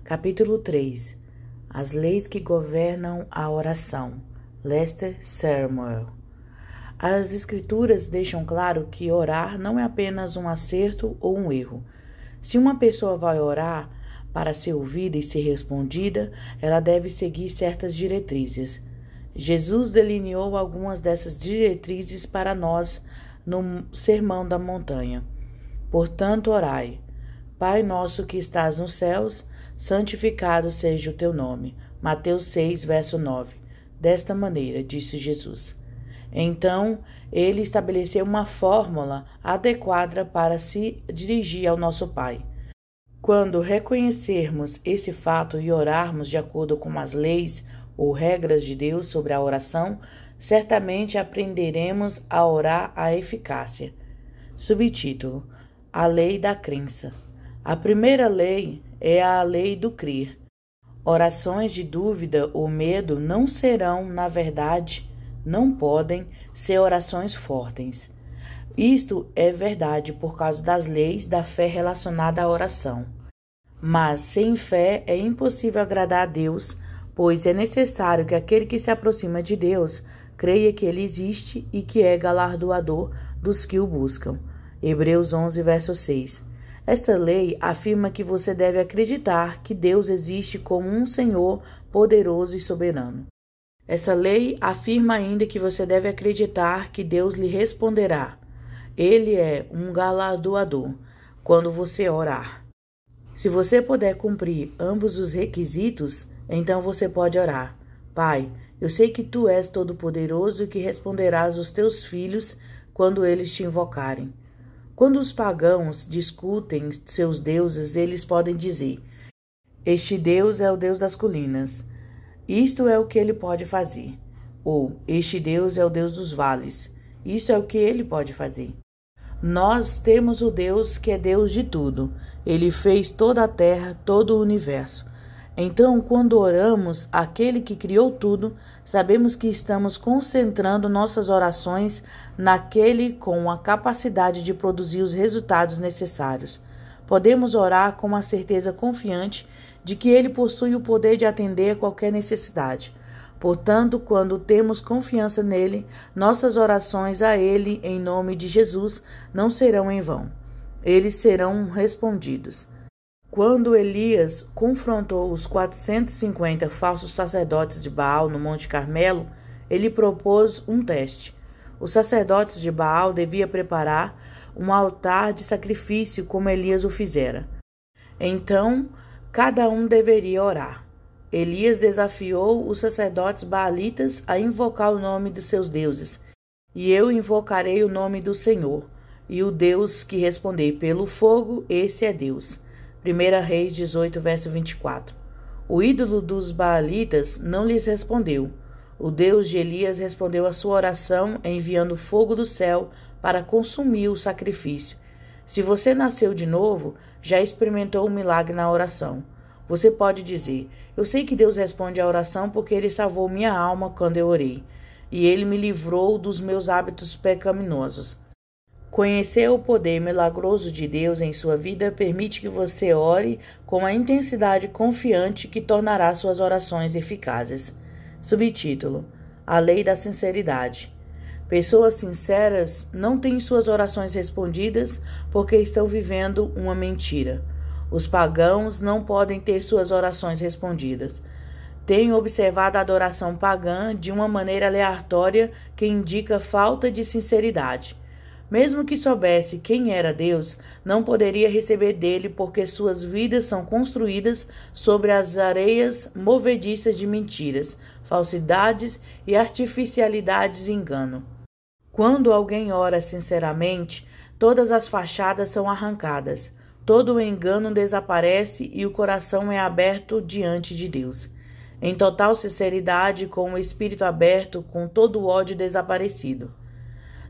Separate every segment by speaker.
Speaker 1: Capítulo 3. As leis que governam a oração. Lester Samuel. As Escrituras deixam claro que orar não é apenas um acerto ou um erro. Se uma pessoa vai orar para ser ouvida e ser respondida, ela deve seguir certas diretrizes. Jesus delineou algumas dessas diretrizes para nós no Sermão da Montanha. Portanto, orai. Pai nosso que estás nos céus, santificado seja o teu nome. Mateus 6, verso 9. Desta maneira, disse Jesus. Então, ele estabeleceu uma fórmula adequada para se dirigir ao nosso Pai. Quando reconhecermos esse fato e orarmos de acordo com as leis ou regras de Deus sobre a oração, certamente aprenderemos a orar à eficácia. Subtítulo: A lei da crença. A primeira lei é a lei do crer. Orações de dúvida ou medo não serão, na verdade, não podem ser orações fortes. Isto é verdade por causa das leis da fé relacionada à oração. Mas sem fé é impossível agradar a Deus, pois é necessário que aquele que se aproxima de Deus creia que Ele existe e que é galardoador dos que o buscam. Hebreus 11, verso 6. Esta lei afirma que você deve acreditar que Deus existe como um Senhor poderoso e soberano. Essa lei afirma ainda que você deve acreditar que Deus lhe responderá. Ele é um galardoador quando você orar. Se você puder cumprir ambos os requisitos, então você pode orar. Pai, eu sei que Tu és todo-poderoso e que responderás aos Teus filhos quando eles te invocarem. Quando os pagãos discutem seus deuses, eles podem dizer: este Deus é o Deus das colinas. Isto é o que ele pode fazer. Ou, este Deus é o Deus dos vales. Isto é o que ele pode fazer. Nós temos o Deus que é Deus de tudo. Ele fez toda a terra, todo o universo. Então, quando oramos àquele que criou tudo, sabemos que estamos concentrando nossas orações naquele com a capacidade de produzir os resultados necessários. Podemos orar com uma certeza confiante de que ele possui o poder de atender qualquer necessidade. Portanto, quando temos confiança nele, nossas orações a ele, em nome de Jesus, não serão em vão. Eles serão respondidos. Quando Elias confrontou os 450 falsos sacerdotes de Baal no Monte Carmelo, ele propôs um teste. Os sacerdotes de Baal deviam preparar um altar de sacrifício como Elias o fizera. Então, cada um deveria orar. Elias desafiou os sacerdotes baalitas a invocar o nome dos seus deuses. E eu invocarei o nome do Senhor. E o Deus que responder pelo fogo, esse é Deus. 1 Reis 18, verso 24. O ídolo dos baalitas não lhes respondeu. O Deus de Elias respondeu à sua oração enviando fogo do céu para consumir o sacrifício. Se você nasceu de novo, já experimentou um milagre na oração. Você pode dizer: eu sei que Deus responde à oração porque Ele salvou minha alma quando eu orei, e Ele me livrou dos meus hábitos pecaminosos. Conhecer o poder milagroso de Deus em sua vida permite que você ore com a intensidade confiante que tornará suas orações eficazes. Subtítulo: A lei da sinceridade. Pessoas sinceras não têm suas orações respondidas porque estão vivendo uma mentira. Os pagãos não podem ter suas orações respondidas. Tenho observado a adoração pagã de uma maneira aleatória que indica falta de sinceridade. Mesmo que soubesse quem era Deus, não poderia receber dele porque suas vidas são construídas sobre as areias movediças de mentiras, falsidades e artificialidades e engano. Quando alguém ora sinceramente, todas as fachadas são arrancadas, todo o engano desaparece e o coração é aberto diante de Deus. Em total sinceridade, com o espírito aberto, com todo o ódio desaparecido.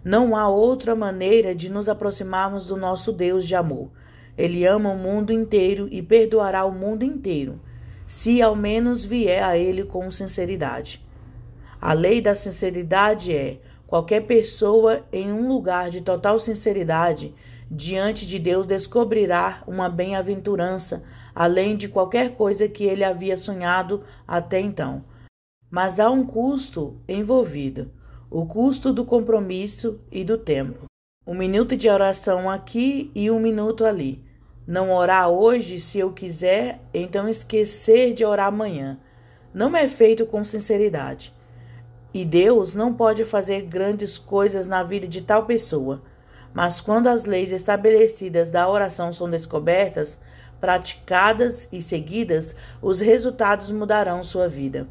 Speaker 1: Não há outra maneira de nos aproximarmos do nosso Deus de amor. Ele ama o mundo inteiro e perdoará o mundo inteiro, se ao menos vier a ele com sinceridade. A lei da sinceridade é: qualquer pessoa em um lugar de total sinceridade diante de Deus descobrirá uma bem-aventurança além de qualquer coisa que ele havia sonhado até então. Mas há um custo envolvido, o custo do compromisso e do tempo. 1 minuto de oração aqui e 1 minuto ali. Não orar hoje, se eu quiser, então esquecer de orar amanhã. Não é feito com sinceridade. E Deus não pode fazer grandes coisas na vida de tal pessoa. Mas quando as leis estabelecidas da oração são descobertas, praticadas e seguidas, os resultados mudarão sua vida.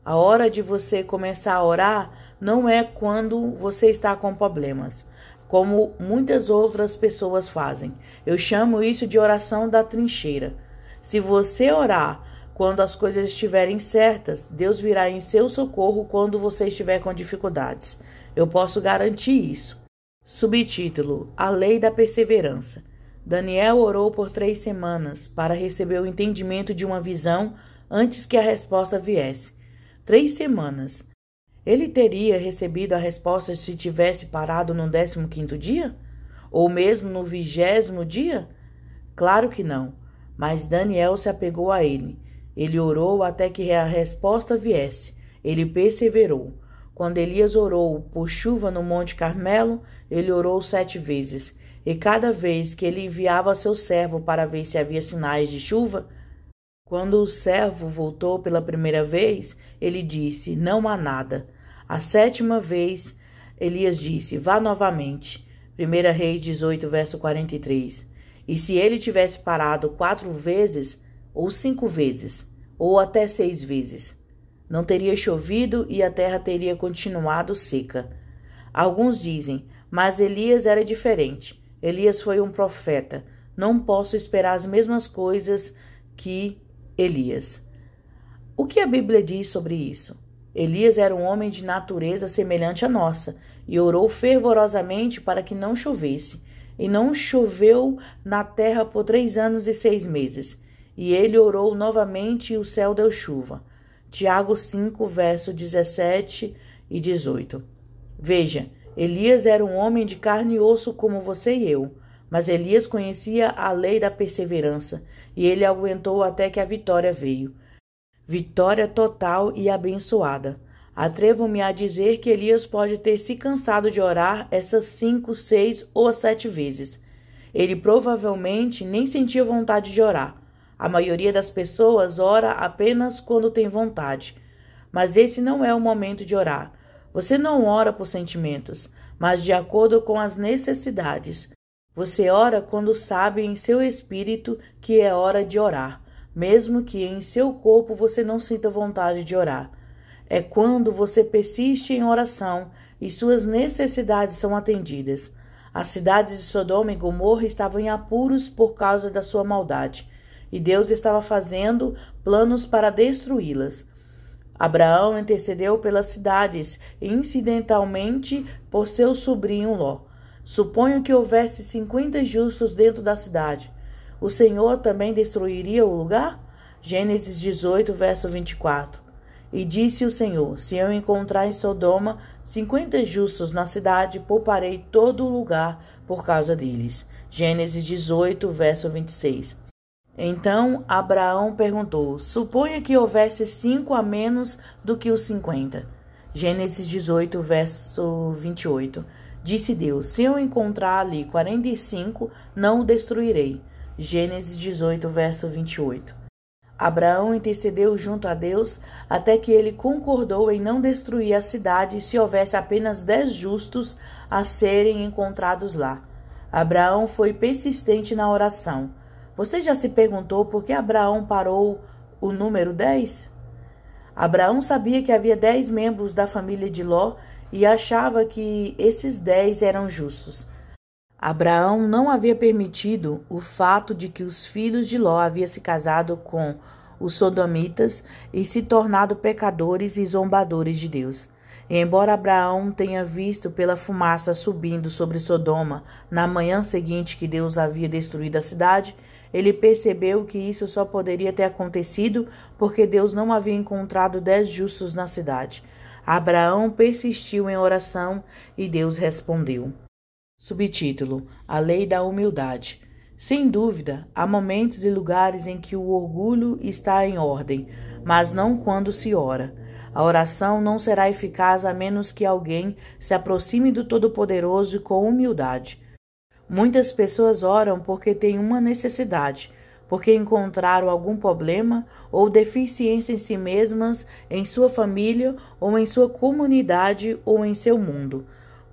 Speaker 1: A hora de você começar a orar não é quando você está com problemas, como muitas outras pessoas fazem. Eu chamo isso de oração da trincheira. Se você orar quando as coisas estiverem certas, Deus virá em seu socorro quando você estiver com dificuldades. Eu posso garantir isso. Subtítulo: A Lei da Perseverança. Daniel orou por 3 semanas para receber o entendimento de uma visão antes que a resposta viesse. 3 semanas. Ele teria recebido a resposta se tivesse parado no 15º dia? Ou mesmo no 20º dia? Claro que não, mas Daniel se apegou a ele. Ele orou até que a resposta viesse. Ele perseverou. Quando Elias orou por chuva no Monte Carmelo, ele orou 7 vezes. E cada vez que ele enviava seu servo para ver se havia sinais de chuva, quando o servo voltou pela primeira vez, ele disse: não há nada. A 7ª vez, Elias disse: vá novamente. 1 Reis 18, verso 43. E se ele tivesse parado 4 vezes, ou 5 vezes, ou até 6 vezes, não teria chovido e a terra teria continuado seca. Alguns dizem: mas Elias era diferente. Elias foi um profeta. Não posso esperar as mesmas coisas que Elias. O que a Bíblia diz sobre isso? Elias era um homem de natureza semelhante à nossa e orou fervorosamente para que não chovesse. E não choveu na terra por 3 anos e 6 meses. E ele orou novamente e o céu deu chuva. Tiago 5, verso 17 e 18. Veja, Elias era um homem de carne e osso como você e eu. Mas Elias conhecia a lei da perseverança e ele aguentou até que a vitória veio. Vitória total e abençoada. Atrevo-me a dizer que Elias pode ter se cansado de orar essas 5, 6 ou 7 vezes. Ele provavelmente nem sentia vontade de orar. A maioria das pessoas ora apenas quando tem vontade. Mas esse não é o momento de orar. Você não ora por sentimentos, mas de acordo com as necessidades. Você ora quando sabe em seu espírito que é hora de orar, mesmo que em seu corpo você não sinta vontade de orar. É quando você persiste em oração e suas necessidades são atendidas. As cidades de Sodoma e Gomorra estavam em apuros por causa da sua maldade, e Deus estava fazendo planos para destruí-las. Abraão intercedeu pelas cidades e incidentalmente por seu sobrinho Ló. Suponho que houvesse 50 justos dentro da cidade. O Senhor também destruiria o lugar? Gênesis 18, verso 24. E disse o Senhor: se eu encontrar em Sodoma 50 justos na cidade, pouparei todo o lugar por causa deles. Gênesis 18, verso 26. Então Abraão perguntou: suponha que houvesse 5 a menos do que os 50. Gênesis 18, verso 28. Disse Deus: se eu encontrar ali 45, não o destruirei. Gênesis 18, verso 28. Abraão intercedeu junto a Deus até que ele concordou em não destruir a cidade se houvesse apenas 10 justos a serem encontrados lá. Abraão foi persistente na oração. Você já se perguntou por que Abraão parou o número 10? Abraão sabia que havia 10 membros da família de Ló e achava que esses 10 eram justos. Abraão não havia permitido o fato de que os filhos de Ló haviam se casado com os sodomitas e se tornado pecadores e zombadores de Deus. E embora Abraão tenha visto pela fumaça subindo sobre Sodoma na manhã seguinte que Deus havia destruído a cidade, ele percebeu que isso só poderia ter acontecido porque Deus não havia encontrado 10 justos na cidade. Abraão persistiu em oração e Deus respondeu. Subtítulo: A Lei da Humildade. Sem dúvida, há momentos e lugares em que o orgulho está em ordem, mas não quando se ora. A oração não será eficaz a menos que alguém se aproxime do Todo-Poderoso com humildade. Muitas pessoas oram porque têm uma necessidade, porque encontraram algum problema ou deficiência em si mesmas, em sua família, ou em sua comunidade, ou em seu mundo.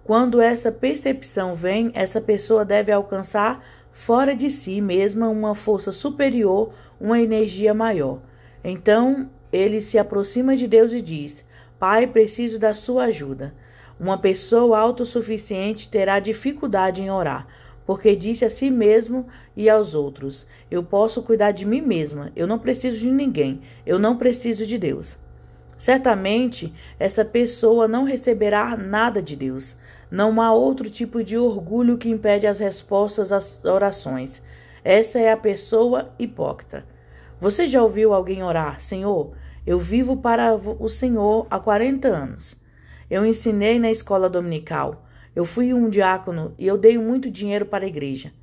Speaker 1: Quando essa percepção vem, essa pessoa deve alcançar fora de si mesma uma força superior, uma energia maior. Então, ele se aproxima de Deus e diz: Pai, preciso da sua ajuda. Uma pessoa autossuficiente terá dificuldade em orar, porque disse a si mesmo e aos outros: eu posso cuidar de mim mesma, eu não preciso de ninguém, eu não preciso de Deus. Certamente, essa pessoa não receberá nada de Deus. Não há outro tipo de orgulho que impede as respostas às orações. Essa é a pessoa hipócrita. Você já ouviu alguém orar: Senhor, eu vivo para o Senhor há 40 anos. Eu ensinei na escola dominical. Eu fui um diácono e eu dei muito dinheiro para a igreja.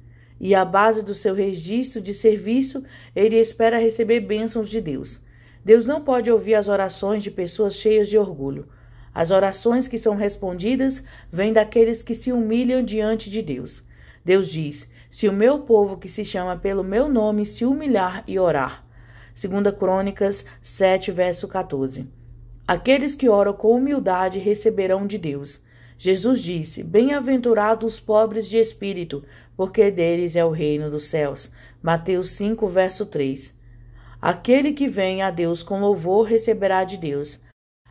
Speaker 1: E à base do seu registro de serviço, ele espera receber bênçãos de Deus. Deus não pode ouvir as orações de pessoas cheias de orgulho. As orações que são respondidas vêm daqueles que se humilham diante de Deus. Deus diz: se o meu povo que se chama pelo meu nome se humilhar e orar. 2 Crônicas 7, verso 14. Aqueles que oram com humildade receberão de Deus. Jesus disse: bem-aventurados os pobres de espírito, porque deles é o reino dos céus. Mateus 5, verso 3. Aquele que vem a Deus com louvor receberá de Deus.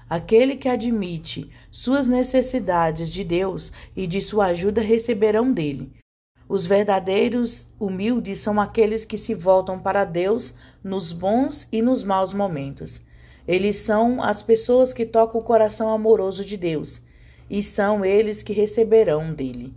Speaker 1: Aquele que admite suas necessidades de Deus e de sua ajuda receberão dele. Os verdadeiros humildes são aqueles que se voltam para Deus nos bons e nos maus momentos. Eles são as pessoas que tocam o coração amoroso de Deus, e são eles que receberão dele.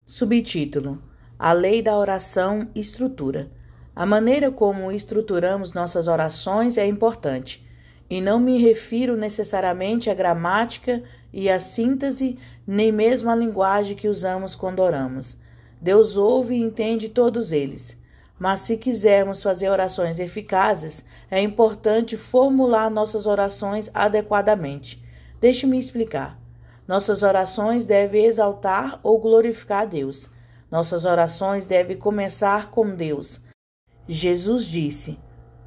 Speaker 1: Subtítulo: A lei da oração estrutura. A maneira como estruturamos nossas orações é importante. E não me refiro necessariamente à gramática e à síntese, nem mesmo à linguagem que usamos quando oramos. Deus ouve e entende todos eles. Mas se quisermos fazer orações eficazes, é importante formular nossas orações adequadamente. Deixe-me explicar. Nossas orações devem exaltar ou glorificar a Deus. Nossas orações devem começar com Deus. Jesus disse: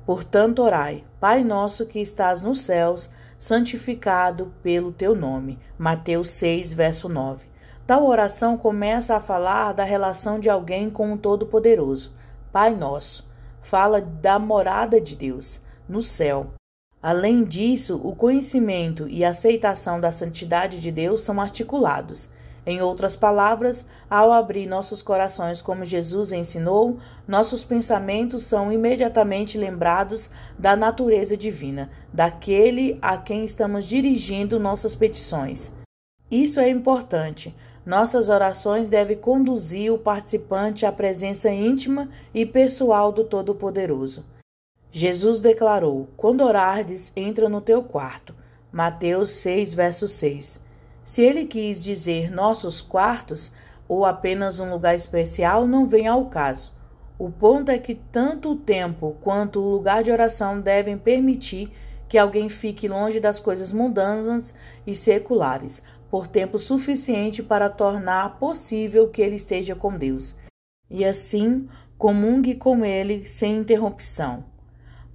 Speaker 1: portanto, orai, Pai nosso que estás nos céus, santificado pelo teu nome. Mateus 6, verso 9. Tal oração começa a falar da relação de alguém com o Todo-Poderoso. Pai nosso fala da morada de Deus, no céu. Além disso, o conhecimento e a aceitação da santidade de Deus são articulados. Em outras palavras, ao abrir nossos corações como Jesus ensinou, nossos pensamentos são imediatamente lembrados da natureza divina, daquele a quem estamos dirigindo nossas petições. Isso é importante. Nossas orações devem conduzir o participante à presença íntima e pessoal do Todo-Poderoso. Jesus declarou: quando orardes, entra no teu quarto. Mateus 6, verso 6. Se ele quis dizer nossos quartos ou apenas um lugar especial, não vem ao caso. O ponto é que tanto o tempo quanto o lugar de oração devem permitir que alguém fique longe das coisas mundanas e seculares, por tempo suficiente para tornar possível que ele esteja com Deus, e assim comungue com ele sem interrupção.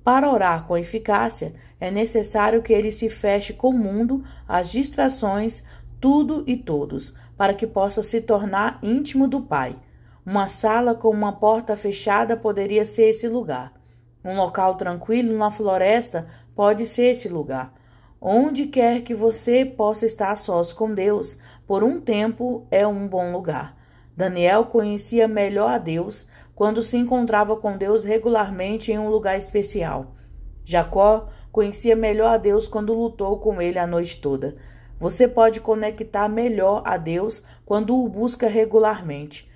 Speaker 1: Para orar com eficácia, é necessário que ele se feche com o mundo, as distrações, tudo e todos, para que possa se tornar íntimo do Pai. Uma sala com uma porta fechada poderia ser esse lugar. Um local tranquilo na floresta pode ser esse lugar. Onde quer que você possa estar a sós com Deus, por um tempo é um bom lugar. Daniel conhecia melhor a Deus quando se encontrava com Deus regularmente em um lugar especial. Jacó conhecia melhor a Deus quando lutou com ele a noite toda. Você pode conectar melhor a Deus quando o busca regularmente.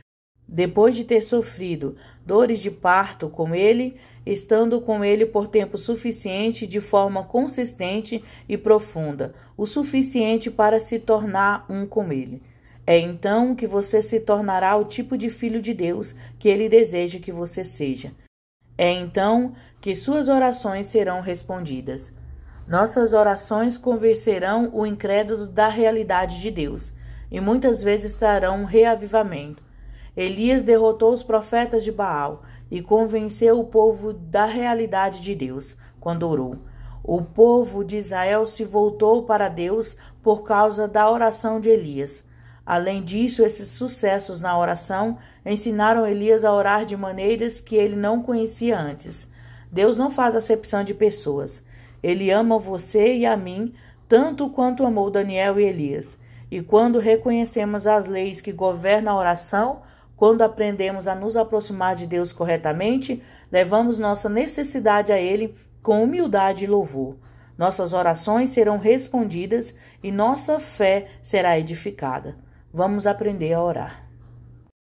Speaker 1: Depois de ter sofrido dores de parto com ele, estando com ele por tempo suficiente, de forma consistente e profunda, o suficiente para se tornar um com ele. É então que você se tornará o tipo de filho de Deus que Ele deseja que você seja. É então que suas orações serão respondidas. Nossas orações convencerão o incrédulo da realidade de Deus e muitas vezes trarão um reavivamento. Elias derrotou os profetas de Baal e convenceu o povo da realidade de Deus quando orou. O povo de Israel se voltou para Deus por causa da oração de Elias. Além disso, esses sucessos na oração ensinaram Elias a orar de maneiras que ele não conhecia antes. Deus não faz acepção de pessoas. Ele ama você e a mim tanto quanto amou Daniel e Elias. E quando reconhecemos as leis que governam a oração, quando aprendemos a nos aproximar de Deus corretamente, levamos nossa necessidade a Ele com humildade e louvor. Nossas orações serão respondidas e nossa fé será edificada. Vamos aprender a orar.